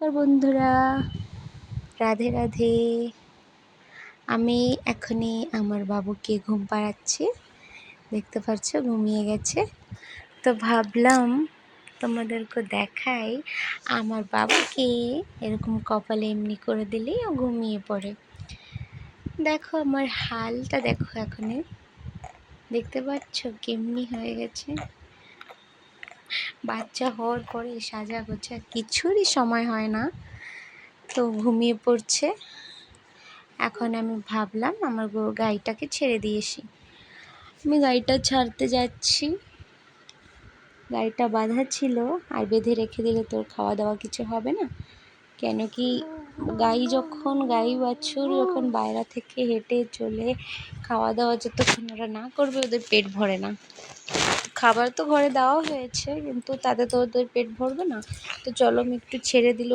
নমস্কার বন্ধুরা, রাধে রাধে। আমি এখনই আমার বাবুকে ঘুম পাড়াচ্ছি। দেখতে পাচ্ছ ঘুমিয়ে গেছে। তো ভাবলাম তোমাদেরকে দেখাই আমার বাবুকে এরকম কপালে এমনি করে দিলেই ও ঘুমিয়ে পড়ে। দেখো আমার হালটা দেখো, এখনই দেখতে পাচ্ছ কেমনি হয়ে গেছে। বাচ্চা হওয়ার পরে সাজা গোছা কিছুরই সময় হয় না, তো ঘুমিয়ে পড়ছে। এখন আমি ভাবলাম আমার গাইটাকে ছেড়ে দিয়েছি। আমি গাইটা ছাড়তে যাচ্ছি। গাইটা বাঁধা ছিল, আর বেঁধে রেখে দিলে তোর খাওয়া দাওয়া কিছু হবে না। কেন কি গাই বাছুর যখন বাইরে থেকে হেঁটে চলে খাওয়া দাওয়া যতক্ষণ ওরা না করবে ওদের পেট ভরে না। খাবার তো ঘরে দেওয়া হয়েছে, কিন্তু তাতে তো ওদের পেট ভরবে না। তো চলো আমি একটু ছেড়ে দিলে